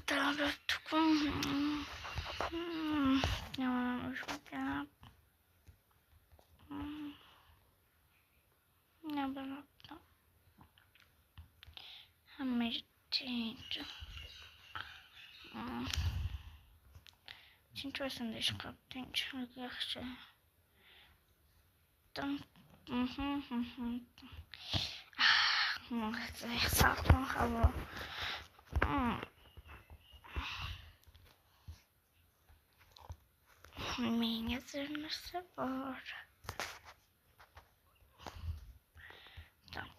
Tinha yaxshi. Salqin havo. Menga narsa bor.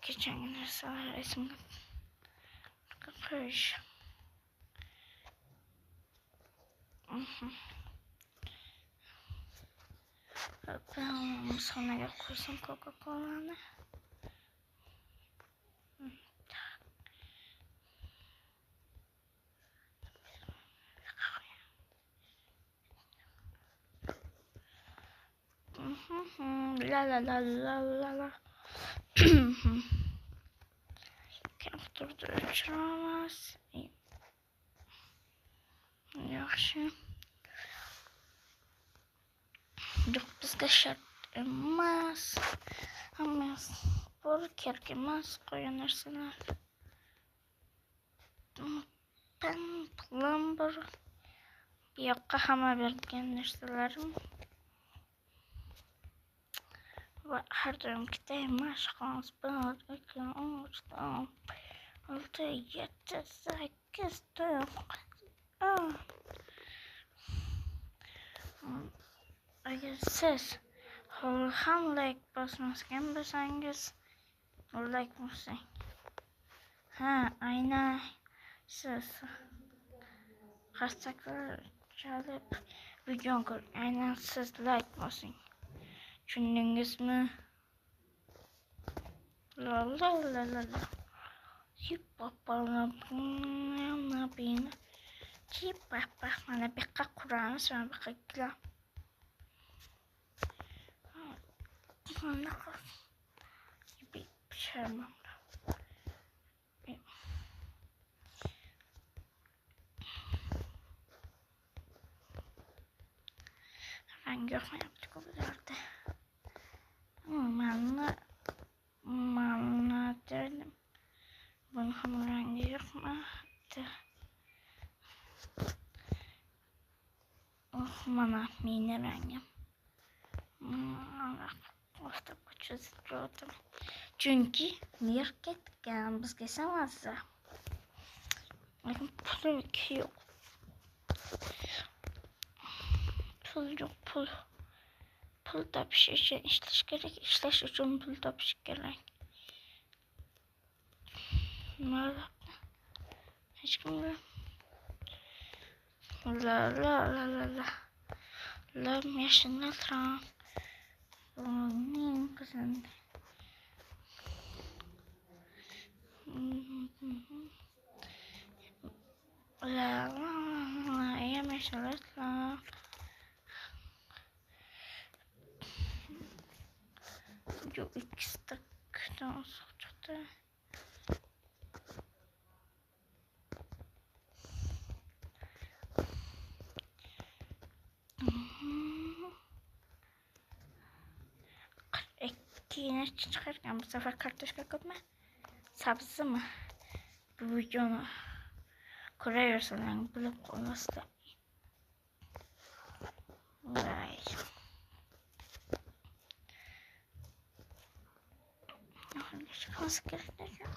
Kechagi narsalar esimga qo'yish. Ben sonaga qo'ysam Coca-Cola'ni. La. Kapturda o'chiramiz. Yaxshi. Yo'q, bizga shart emas. Hammasi bor, kerak emas qo'ygan narsalar. Pulim bor. Bu yoqqa hamma bergan narsalarim. Va har doimgiday mashqimiz bor. 2, 3, 6, 7, 8, 9. Agar siz ham like bosmasgan bo'lsangiz, like bosing. Aynan siz hashtaglar chalib videoni ko'ring. Aynan siz like bosing. Tushundingizmi? La. Papa, mana bu yoqqa quramiz, mana bu yoqqa Rangi yoqmayapti ko'plarda. Mana dedim. Buni ham rangi yoqmadi. Mana meni rangim. Oftob ko'chirdim. Chunki yer ketgan, bizga emas. Lekin pul yo'q. Pul topish uchun ishlash kerak. Ishlash uchun pul topish kerak. Mana hech kimga la yashinlar tran uning qizini la yashinlar tran yo ikkita chiqdi. Yine çıkarken bu sefer kartoşka koyma. Sabzı mı? Bu videonu koyuyorsan yani bulup koyması da iyi. Vay. Çıkması gerekiyor.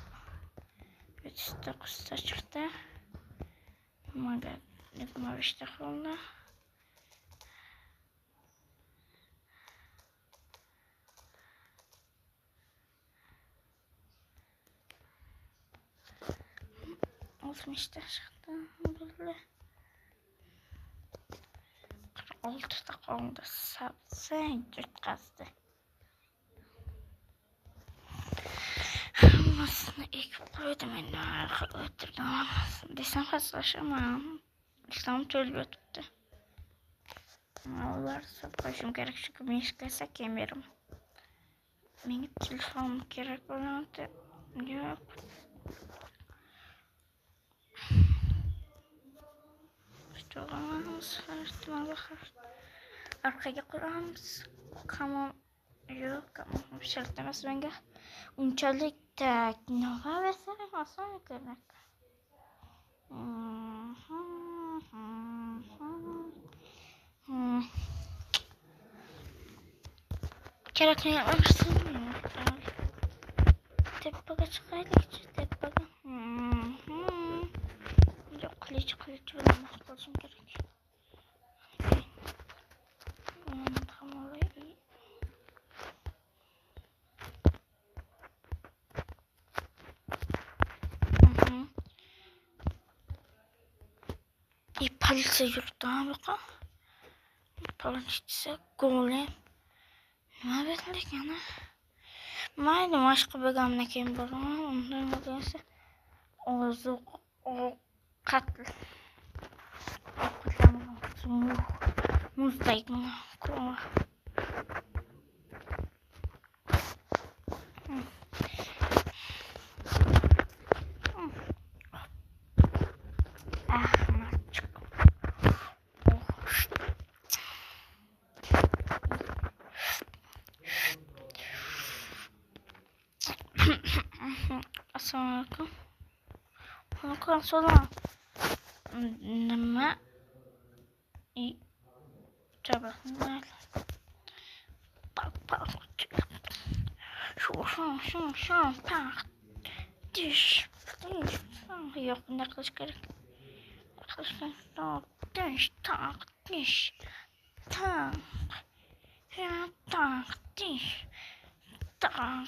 9'da çıktı. Ama işte oldu. Olmuştu çıktı böyle. 6 dakikada sabzı yutqazdı. Hammasini ekib qo'ydim endi o'tirdim. Desam xaslashimam. Islom to'lib yotibdi. Ular qo'yishim kerak, chunki men hech qayerga kelmayman. Menga telefon kerak bo'ladi. Yo'q. Çoğalmamız her ihtimal bakar. Arkaya koyarız. Kamon yok. Kamon bir şey demez bence. Unçalık teknova vesaire olsa gerek. Gerek ne yapmışsın? Tepeye çıkaydık. Tepeye. Yok kılıç bulmak lazım gerek. Tam orayı. I policja yurtdan baqa. Politsiya golem. Nima berildik yana? Mayli boshqa bo'lgandan keyin boraman. Undan bo'lsa oziq qatl. Muzdek ko'ma. Assalamualaikum. Waalaikumsalam. Nima? Coba. Şu, tak. Diş. Yok, ne kılıç gerek. Diş, tak, diş. Tak. Ya, tak, diş. Tak.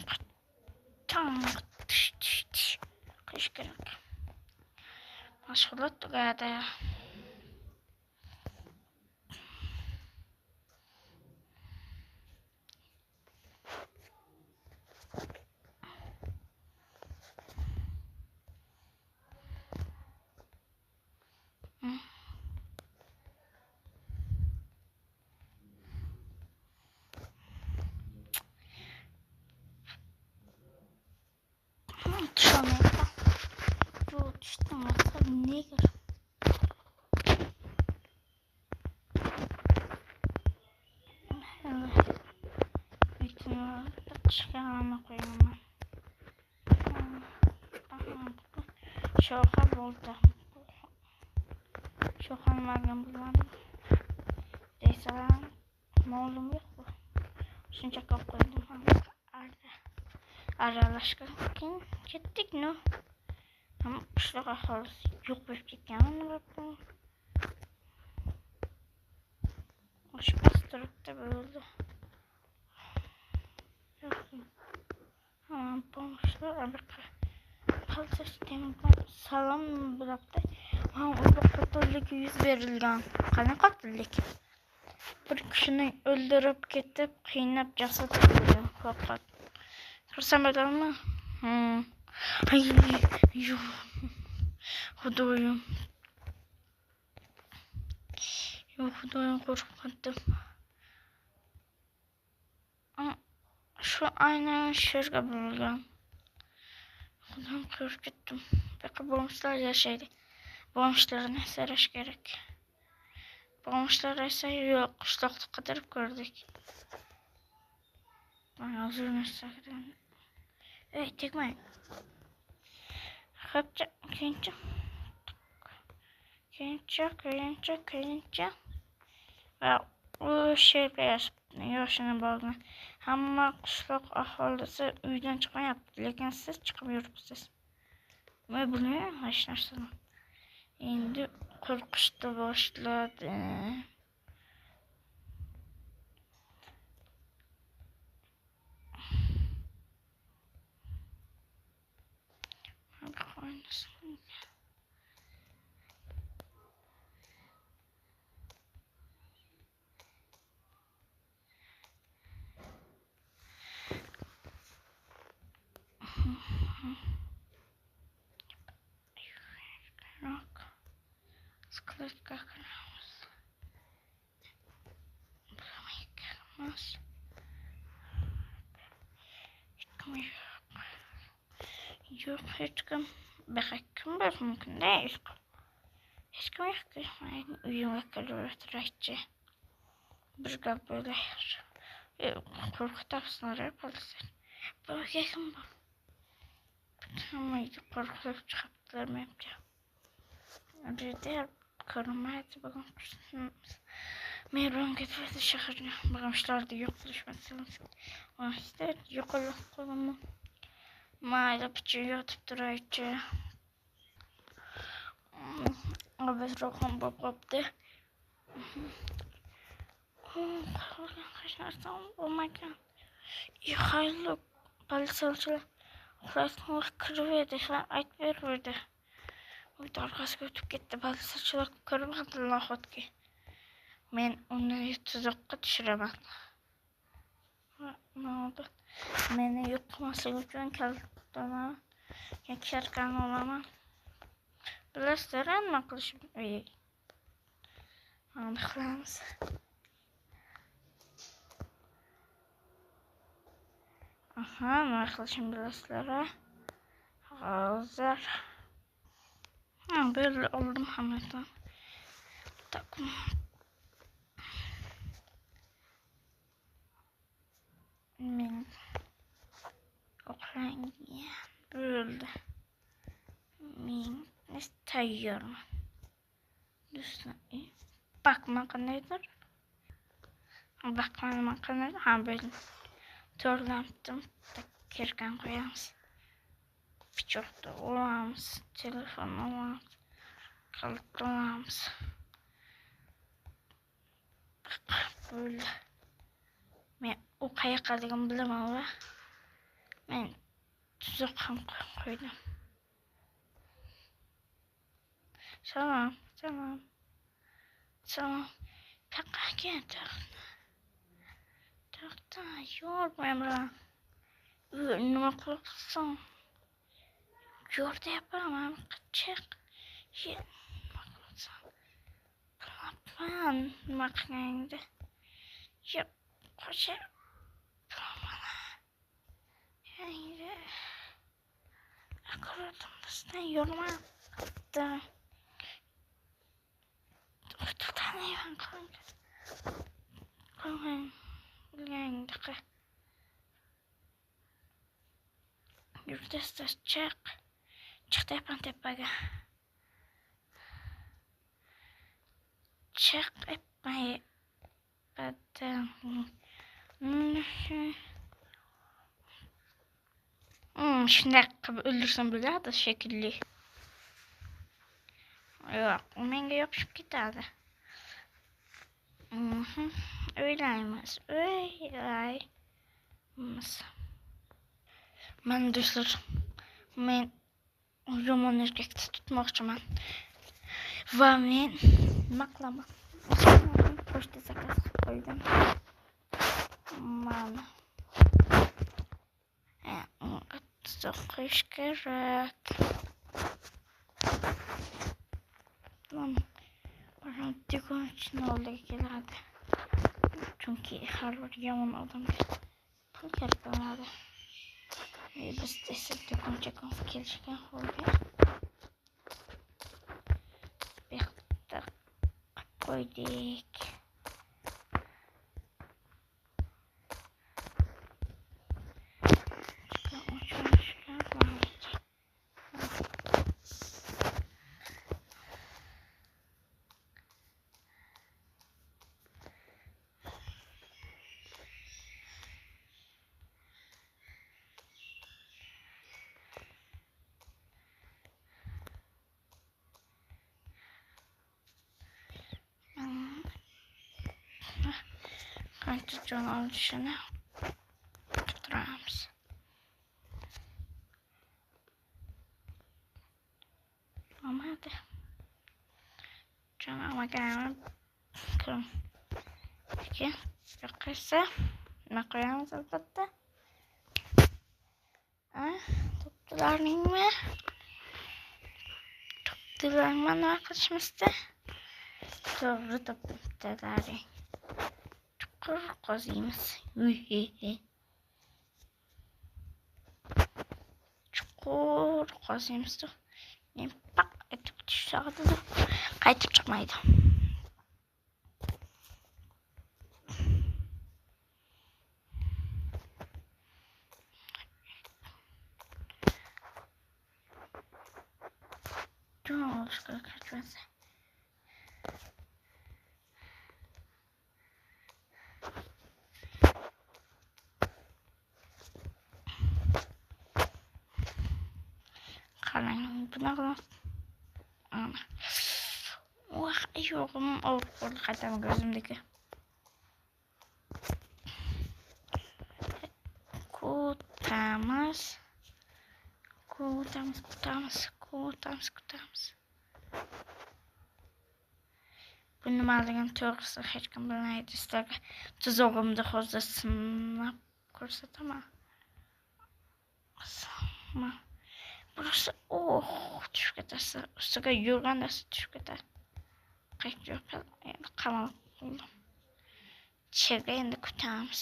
Tak. Diş. Kılıç gerek. Maşallah da gayet. Neger. Çıkarma koyalım. Şoka buldu. Şokan varken bulmadım. Neyse oğlum yok bu. Şunca kap koydum. Aralaşkan gittik ne? Ama kışlık ahalisi yok büyük dükkanı baktım. Hoş bastırıp da böyle. Tamam bulmuşlar. Amerika. Kalça sisteminden sağlam bıraktı. Ama o katıllık yüz verilgan. Kana katıllık. Bir kişini öldürüp gidip kıynap jasad ediyor. Fakat. Kırsam bakalım mı? Ay yok. Huduyum. Yok huduyum korkmadım. Şu aynen şırga bulgan. Ondan korkuttum. Peki bomuşlar yaşaydı. Bomuşlarını saraş gerek. Bomuşlar ise yok. Kuşlakta kadar gördük. Ben hazır mesajdan. Tekmeyin. Kapça, kıyınca. Ve o şey beyaz. Yaşına bağlı. Ama kuşlak ahalisi uydan çıkma yaptı. Lakin siz çıkamıyorsunuz. Ve bunu başlarsınız. Şimdi korkuştu başladı. Abi oynasın. Sıkılıp kalkınamaz. Bulamayız. Yok hiç kim. Belki kim var mümkün değil. Hech kim yo'q ki. Uyimga kelib o'tiraychi. Birga bo'laylik. Qo'rqityapsizlar politsiya. Birga kim bor? Hammaga qo'rqib chiqibdilar menga. Juda ko'rmaydi bugun. Meron ketdi shaharga. Bugun ishlarda yo'q qilishmasimiz. Vaqtda yo'qolib qolaman. Mayli picha yotib turaychi. Abazroqam bo'pti. Qashqarsam bo'lmagan. Haylo politsiyachilar uxlatib kirib edi, aytib berdi. Uyda orqasiga o'tib ketdi. Politsiyachilar ko'rmadilar nahotki. Men uni tuzoqqa tushiraman. Meni yo'qmaslik uchun kaltaman. Kirgan olaman. Bilasizlar, nima qilishim? Aniqlamiz. Nima qilishim bilasizlar? Hozir. Böyle oldum hammadan. Takım. Men oxlangan bo'ldi. Men tayyorman. Do'stlar, bakma qandaydir? Bakma qandaydir? Ha, bo'ldi. To'g'rilamptim. Kirgan qo'yamiz. Pichoqda olamiz. Telefon olamiz. Kalit olamiz. Bo'ldi. Men u qayoqqaligini bilaman va men tuzoq ham qo'ydim. Salom. Qayerga to'xta, yo'rmayman. Nima qilibsan? Yo'rayapman, chiq. Nima qilibsan? Bilmadim, nima qilganingni. Yo'q, qo'shib. Endi akrotimdan yo'rmayapti. Tanıyman qo'ying. Bilganingni yurtda chiqyapman tepaga. Chiqyapman. Shunday qilib o'ldirsam bo'ladi shekilli. Yo'q, menga yopishib ketadi. O'ylaymiz. Men do'stlar, men yomon erkakni tutmoqchiman. Va men nima qilaman? Pochta zakaz qilib qo'ydim. Mana. Tuzoq qo'yish kerak. Do'konchining oldiga keladi. Chunki har bir yomon odamga pul kerak bo'ladi. Biz esa do'konchiga kelishgan holda behtar qo'ydik. Qancha jon olishini turamiz. Olmadi. Jon olmagan kim? Yo'qsa, nima qo'yamiz albatta? To'plarningmi? To'plarni nima qilishimizda? To'g'ri topibdilaring. Chuqur qaziymiz. Chuqur qaziymiz. Men paq etib kutish soatida qaytib chiqmaydi. Jo'na olishga kirishmasa. Qarang, bunaqa. Voh, yo'g'im olib qoldi qaytamaga o'zimdagi. Kutamiz. Bu nimaligini to'g'risi hech kim bilmaydi. Sizlarga tuzog'imda hozir sinab ko'rsataman. Burası tushib ketasi. Ustiga yurganda tushib ketadi. Qaytib yopadi. Endi qamal qildim. Chega endi kutamiz.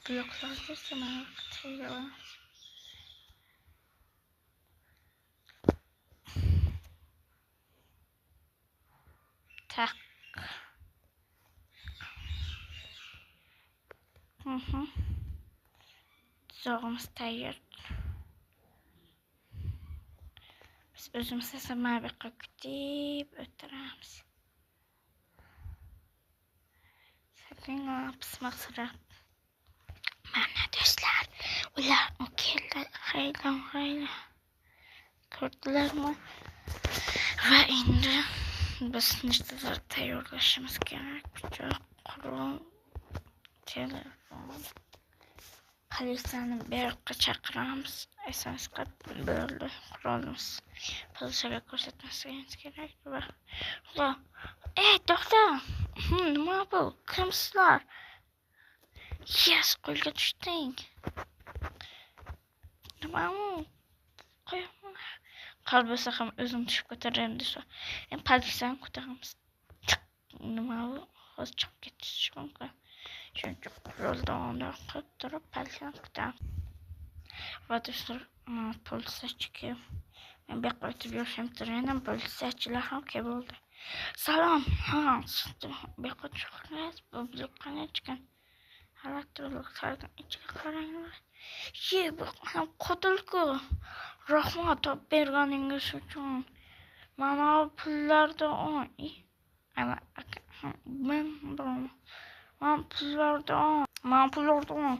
Bloklarda sana kutayım. Tak. Tuzog'imiz tayyor. Biz o'zimiz esa mana bu yoqqa kutib o'tiramiz. Sekin pismaqsirab. Mana do'stlar, ular keldi. Hayla. Ko'rdilarmi? Va endi biz nechtalar tayyorlashimiz kerak. Pichoq, qurol, telefon. Politsiyani bu yoqqa chaqiramiz. SMS bo'ldi. Qurolimiz politsiyaga ko'rsatmasligimiz kerak. Va to'xta. Nima bu? Kimsizlar? Yes, qo'lga tushding. Nima bu? Qo'yaman. Qalbasa ham o'zim tushib ko'taraman desa. Politsiyani ko'taramiz. Nima bu? Hozir chiqib ketish mumkin. Chunki qurol davomida qilib turib politsiyani ko'taramiz. Va do'stlar, politsiyachiga men bu yoqqa o'tib yurishim turgan, politsiyachilar ham kelib bo'ldi. Salom. Bu yoqqa chiqamiz. Bu blokdan chiqqan. Elektroniklardan ichiga qaranglar. Bu qotilku. Rahmat olib berganingiz uchun. Mana pullarni ol. Men pullarni ol.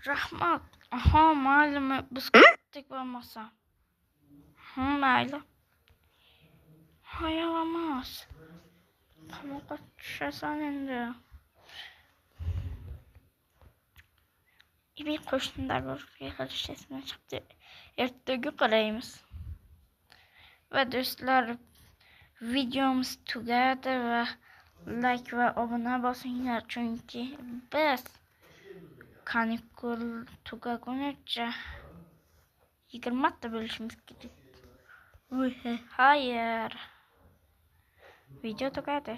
Rahmat. Aha, mayli, biz ketdik bo'lmasa. Mayli. Hayalamaz. Qamoqqa tushasan endi. Bir qo'shnilar bo'lib yig'ilishimiz chiqdi. Ertaga qaraymiz. Va do'stlar, videomiz tugadi va like va obuna bosinglar, chunki biz kanikul tugagunicha 20 ta bo'lishimiz kerak. Hayır. Video tugadi.